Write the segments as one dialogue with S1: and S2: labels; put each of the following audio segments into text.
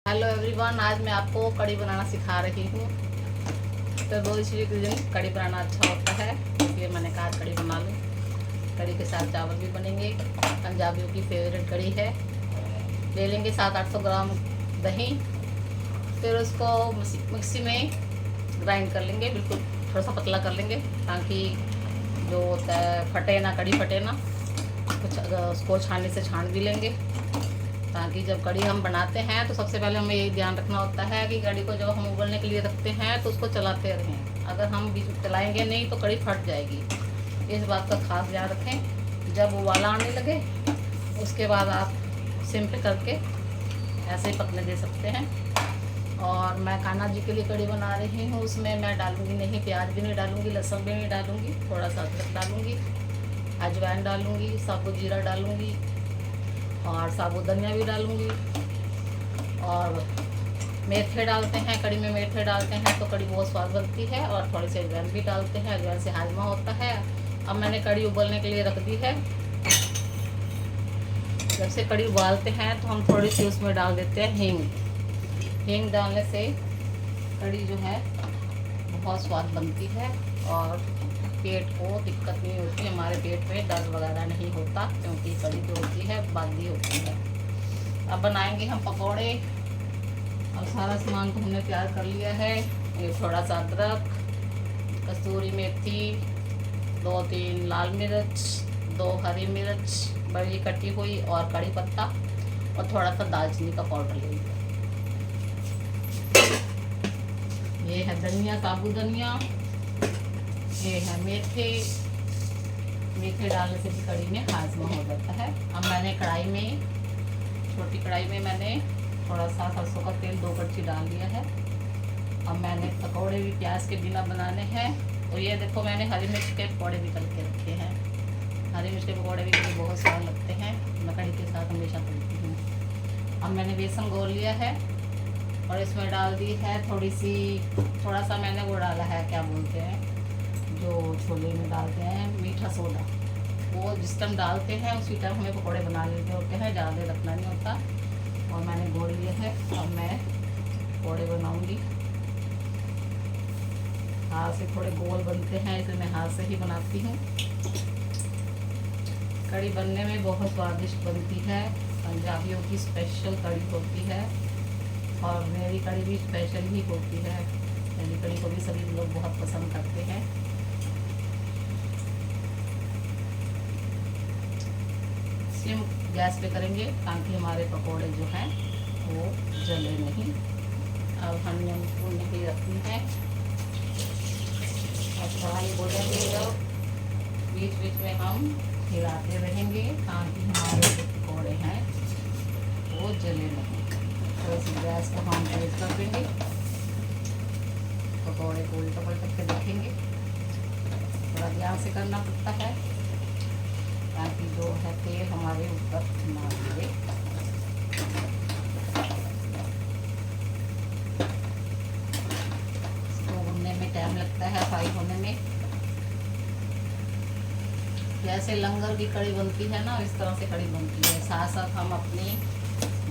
S1: Hello everyone, आज मैं आपको कढ़ी बनाना सिखा रही हूँ। तो रोज एक दिन कढ़ी बनाना अच्छा होता है, इसलिए मैंने कहा कढ़ी बना लूँ। कढ़ी के साथ चावल भी बनेंगे। पंजाबियों की फेवरेट कढ़ी है। ले लेंगे 700-800 ग्राम दही। फिर उसको मिक्सी में ग्राइंड कर लेंगे, बिल्कुल थोड़ा सा पतला कर लेंगे ताकि जो होता है फटे ना, कढ़ी फटे ना। कुछ उसको छाननी से छान भी लेंगे ताकि जब कढ़ी हम बनाते हैं तो सबसे पहले हमें यही ध्यान रखना होता है कि कढ़ी को जब हम उबलने के लिए रखते हैं तो उसको चलाते रहें। अगर हम बीच में चलाएंगे नहीं तो कढ़ी फट जाएगी। इस बात का खास ध्यान रखें। जब उबाला आने लगे उसके बाद आप सिम पे करके ऐसे ही पकने दे सकते हैं। और मैं कान्हा जी के लिए कढ़ी बना रही हूँ, उसमें मैं डालूँगी नहीं, प्याज भी नहीं डालूँगी, लहसुन भी नहीं डालूँगी, थोड़ा सा अदरक डालूँगी, अजवाइन डालूँगी, साबुत जीरा डालूँगी और साबुत धनिया भी डालूँगी। और मेथे डालते हैं, कढ़ी में मेथे डालते हैं तो कढ़ी बहुत स्वाद बनती है। और थोड़ी सी अजवाइन भी डालते हैं, अजवाइन से हाजमा होता है। अब मैंने कढ़ी उबलने के लिए रख दी है। जब से कढ़ी उबालते हैं तो हम थोड़ी सी उसमें डाल देते हैं हींग। हींग डालने से कढ़ी जो है बहुत स्वाद बनती है और पेट को दिक्कत नहीं होती। हमारे पेट में दर्द वगैरह नहीं होता क्योंकि कढ़ी जो होती है बादी होती है। अब बनाएंगे हम पकौड़े। अब सारा सामान तो हमने तैयार कर लिया है। ये थोड़ा सा अदरक, कसूरी मेथी, 2-3 लाल मिर्च, 2 हरी मिर्च बड़ी कटी हुई और कड़ी पत्ता और थोड़ा सा दालचीनी का पाउडर ले लिया। ये है धनिया, साबुत धनिया, ये है मेथे। मेथे डालने से भी कढ़ी में हाजमा हो जाता है। अब मैंने कढ़ाई में, छोटी कढ़ाई में मैंने थोड़ा सा सरसों का तेल 2 कड़छी डाल दिया है। अब मैंने पकौड़े भी प्याज के बिना बनाने हैं। तो ये देखो, मैंने हरी मिर्च के पकौड़े भी तल के रखे हैं। हरी मिर्च के पकौड़े भी बहुत स्वाद लगते हैं, मैं कढ़ी के साथ हमेशा तलती हूँ। अब मैंने बेसन घोल लिया है और इसमें डाल दी है थोड़ा सा मैंने वो डाला है, क्या बोलते हैं जो छोले में डालते हैं, मीठा सोडा। वो जिस टाइम डालते हैं उसी टाइम हमें पकौड़े बना लेते होते हैं, ज़्यादा देर रखना नहीं होता। और मैंने घोल लिया है। अब मैं पकौड़े बनाऊंगी। हाथ से थोड़े गोल बनते हैं, इसे मैं हाथ से ही बनाती हूँ। कढ़ी बनने में बहुत स्वादिष्ट बनती है। पंजाबियों की स्पेशल कढ़ी होती है और मेरी कढ़ी भी स्पेशल ही होती है। मेरी कढ़ी को भी सभी लोग बहुत पसंद करते हैं। सिम गैस पे करेंगे ताकि हमारे पकोड़े जो हैं वो जले नहीं। अब हमने भूनने के लिए रखनी है। अब कढ़ाई बोलेंगे, जब बीच बीच में हम हिलाते रहेंगे ताकि हमारे जो पकौड़े हैं वो जले नहीं। थोड़ी सी गैस को हम तेज कर देंगे। पकौड़े को उल्टा पलट के देखेंगे, थोड़ा ध्यान से करना पड़ता है ताकि जो है तेल हमारे ऊपर ना गिरे। इसको भुनने में टाइम लगता है, फ्राई होने में। जैसे लंगर की कढ़ी बनती है ना, इस तरह से कढ़ी बनती है। साथ साथ हम अपनी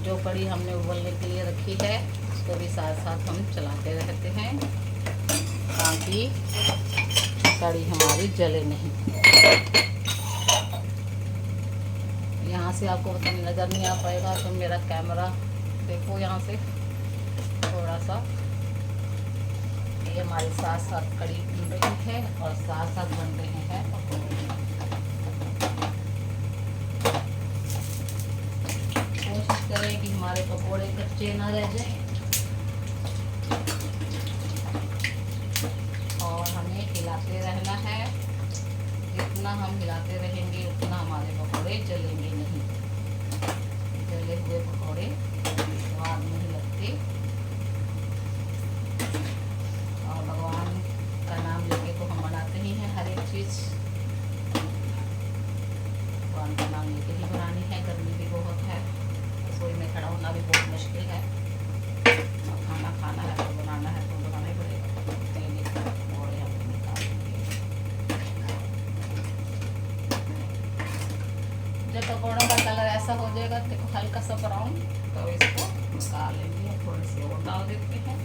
S1: जो कढ़ी हमने उबलने के लिए रखी है उसको भी साथ साथ हम चलाते रहते हैं ताकि कढ़ी हमारी जले नहीं। यहाँ से आपको पता नहीं, नज़र नहीं आ पाएगा तो मेरा कैमरा देखो यहाँ से थोड़ा सा। ये हमारी साथ साथ कढ़ी बन रही है और साथ साथ बन रहे हैं पकौड़े। कोशिश करें कि हमारे पकौड़े कच्चे ना रह जाए और हमें हिलाते रहना है। जितना हम हिलाते रहेंगे उतना हमारे पकौड़े जलेंगे नहीं। जले हुए पकौड़े स्वाद नहीं लगते। और भगवान का नाम लेके तो हम बनाते ही हैं हर एक चीज़। भगवान का नाम लेके ही बनानी है। गर्मी भी बहुत है, रसोई में खड़ा होना भी बहुत मुश्किल है। और खाना खाना है तो बनाना है तो बनाना ही पड़ेगा। पकौड़े हम निकाल देंगे। जब पकौड़ों का कलर ऐसा हो जाएगा, देखो हल्का सा ब्राउन, तो इसको निकाल लेंगे। से और डाल देते हैं।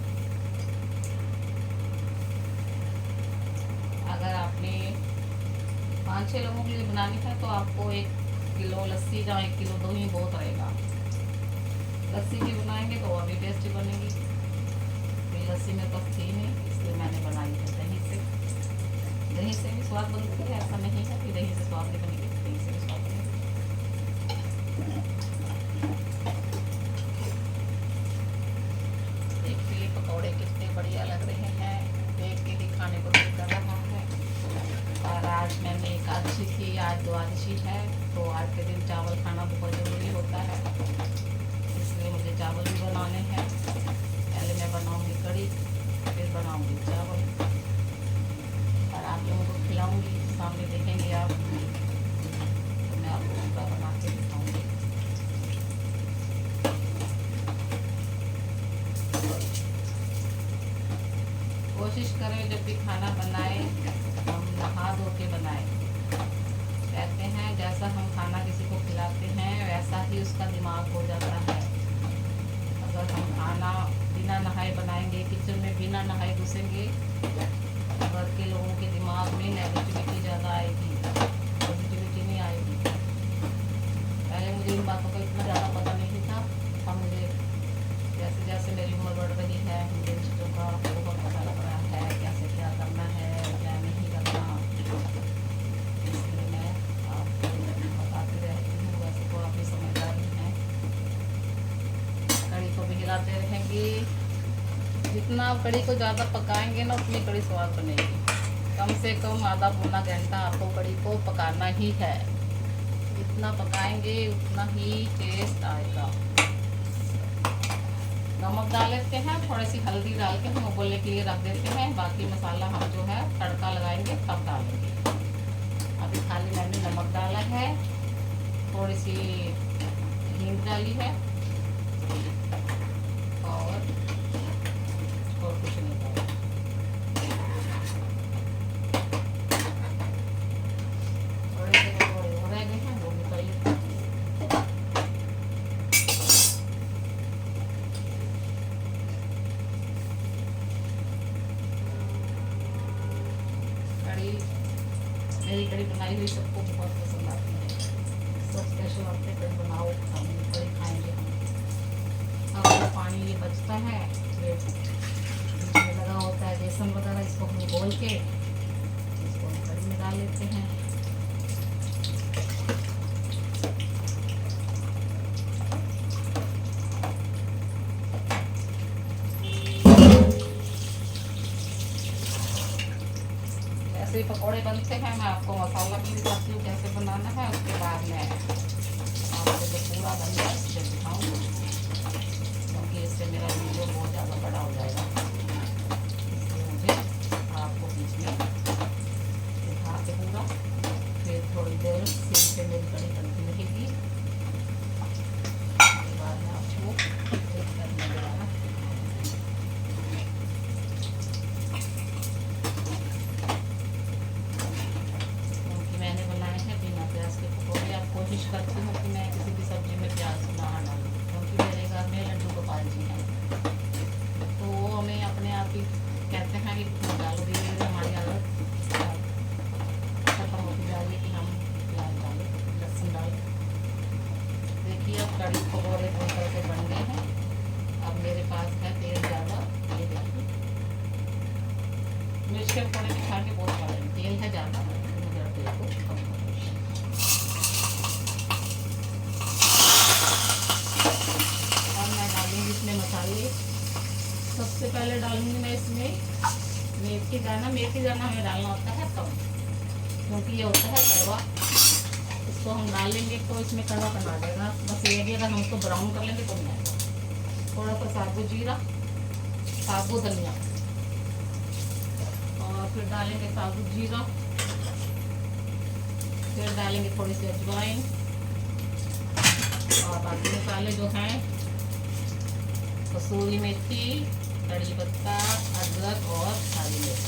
S1: अगर आपने 5-6 लोगों के लिए बनानी है तो आपको 1 किलो लस्सी या 1 किलो दही बहुत रहेगा। लस्सी की बनाएंगे तो और भी टेस्टी बनेगी। तो लस्सी मेरे पास थी नहीं, इसलिए मैंने बनाई है दही से। दही से भी स्वाद बनती है, ऐसा नहीं है कि दही से स्वाद नहीं बनेगी, दही से भी स्वाद बनेगी। देखिए पकौड़े कितने बढ़िया लग रहे हैं, देख के ही खाने को दिल कर रहा है। और आज मैंने एकादशी थी, आज द्वादशी है, तो आज के दिन चावल खाना बहुत ज़रूरी होता है, इसलिए मुझे चावल भी बनाने हैं। पहले मैं बनाऊंगी कढ़ी, फिर बनाऊंगी चावल और आप लोगों को खिलाऊंगी। सामने देखेंगे आप, तो मैं आपको पूरा बना के दिखाऊंगी। कोशिश करें जब भी खाना बनाए हम नहा धो के बनाए। कहते हैं जैसा हम खाना किसी को खिलाते हैं वैसा ही उसका दिमाग हो जाता है। अगर हम खाना बिना नहाए बनाएंगे, किचन में बिना नहाए घुसेंगे, घर के लोगों के दिमाग में नेगेटिविटी ज़्यादा आएगी, पॉजिटिविटी नहीं आएगी। पहले मुझे इन बातों का इतना ज़्यादा पता नहीं था, अब मुझे जैसे जैसे मेरी उम्र बढ़ रही है मुझे इन चीज़ों का बहुत पता लग रहा है, कैसे क्या करना है क्या नहीं करना। इसलिए मैं आपको बताती रहती हूँ। वैसे तो आप भी समझदार ही हैं। कढ़ी को भी हिलाते रहेंगे। जितना आप कढ़ी को ज़्यादा पकाएंगे ना उतनी कढ़ी स्वाद बनेगी। कम से कम आधा पौना घंटा आपको कढ़ी को पकाना ही है। जितना पकाएंगे उतना ही टेस्ट आएगा। नमक डाल लेते हैं, थोड़ी सी हल्दी डाल के हम उबलने के लिए रख देते हैं। बाकी मसाला हम जो है तड़का लगाएंगे तब डालेंगे। अभी खाली मैंने नमक डाला है, थोड़ी सी हींग डाली है और कुछ नहीं डाला। थोड़े से पकौड़े हो रह गए हैं, वो भी कर लेते हैं। मेरी कढ़ी बनाई हुई सबको बहुत पसंद आती है। सब स्पेशल आपने कढ़ी बनाओ, हम कढ़ी खाएंगे हम। अब जो पानी ये बचता है ये में लगा होता है बेसन वगैरह, इसको हम घोल के इसको हम कढ़ी में डाल लेते हैं। ऐसे पकौड़े बनते हैं। मैं आपको मसाला भी दिखाती हूँ कैसे बनाना है, उसके बाद मैं आपको जो पूरा बन जाए इसे दिखाऊँगी, क्योंकि इससे मेरा वीडियो बहुत ज़्यादा बड़ा हो जाएगा। इसलिए मुझे आपको बीच में दिखा के पूरा, फिर थोड़ी देर सिम पे मेरी कढ़ी बनती रहेगी। उसके बाद मैं आपको एक करने लगा कोशिश करती हूँ कि मैं किसी भी सब्जी में प्याज ना डालूँ, क्योंकि मेरे घर में लड्डू गोपाल जी हैं, तो वो हमें अपने आप ही कहते हैं कि डालो, धीरे धीरे हमारी आदत खत्म होती जा रही है कि हम प्याज डालें, लहसुन डालें। देखिए अब कढ़ी पकौड़े पूरी तरह से बन गए हैं। अब मेरे पास है तेल ज़्यादा, ये देखिए मिर्च के पकौड़े भी खा के बहुत खा रहे, तेल है ज़्यादा, मुझे तेल को कम करो। इसमें मसाले सबसे पहले डालूंगी मैं इसमें मेथी दाना। मेथी दाना हमें डालना होता है तब, क्योंकि ये होता है कड़वा। इसको हम डाल लेंगे तो इसमें कड़वा बना देगा। बस ये भी अगर हम उसको ब्राउन कर लेंगे तो नहीं आएगा। थोड़ा सा साबुत जीरा, साबुत धनिया, और फिर डालेंगे साबुत जीरा, फिर डालेंगे थोड़ी सी अजवाइन, और बाकी मसाले जो हैं कसूरी मेथी, कड़ी पत्ता, अदरक और काली मिर्च,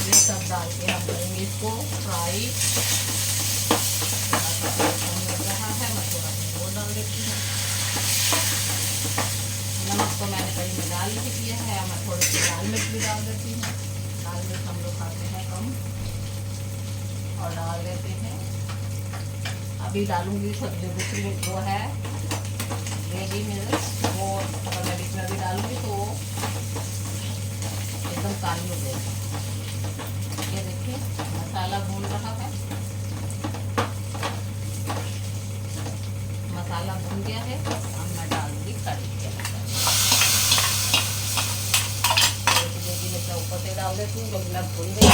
S1: ये सब डाल के हम करेंगे इसको फ्राई। लग रहा है मैं थोड़ा सा वो डाल देती हूँ। लाल मिर्च भी डाल देती हूँ। लाल मिर्च हम लोग खाते हैं कम, और डाल देते हैं। अभी डालूंगी सब जो दूसरी वो है रेडी मिर्च, वो अगर मैं बीच में अभी डालूंगी तो वो एकदम काली हो जाएगी। ये देखिए मसाला भून रहा है, मसाला भून गया है। अब मैं डालूंगी कड़ी के अंदर। मैं ऊपर से डाल देती हूँ क्योंकि मैं भून गई।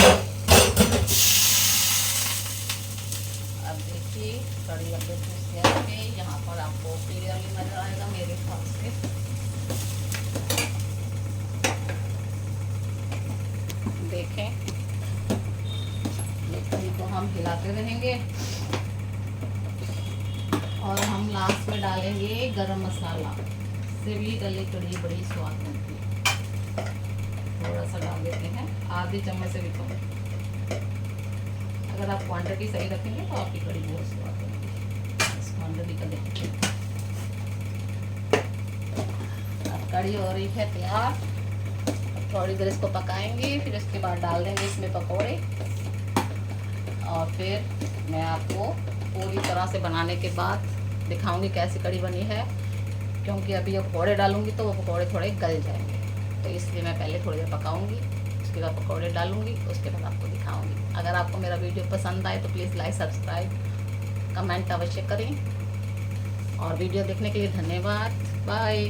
S1: अब देखिए कड़ी अब देखिए यहाँ पर आपको क्लियरली नजर आएगा मेरे हिसाब से। देखें ये कड़ी को हम हिलाते रहेंगे, और हम लास्ट में डालेंगे गरम मसाला। से भी डली कड़ी बड़ी स्वाद बनती है। थोड़ा सा डाल देते हैं, आधी चम्मच से भी कम। अगर आप क्वांटिटी सही रखेंगे तो आपकी कड़ी बहुत स्वाद बनेगी। इस क्वांटिटी का देखिए अब कड़ी हो रही है तैयार। थोड़ी देर इसको पकाएंगे, फिर इसके बाद डाल देंगे इसमें पकौड़े, और फिर मैं आपको पूरी तरह से बनाने के बाद दिखाऊंगी कैसी कड़ी बनी है। क्योंकि अभी ये पकौड़े डालूंगी तो वो पकौड़े थोड़े गल जाएंगे, तो इसलिए मैं पहले थोड़ी देर पकाऊंगी, उसके बाद पकौड़े डालूंगी, उसके बाद आपको दिखाऊंगी। अगर आपको मेरा वीडियो पसंद आए तो प्लीज़ लाइक, सब्सक्राइब, कमेंट अवश्य करें, और वीडियो देखने के लिए धन्यवाद। बाय।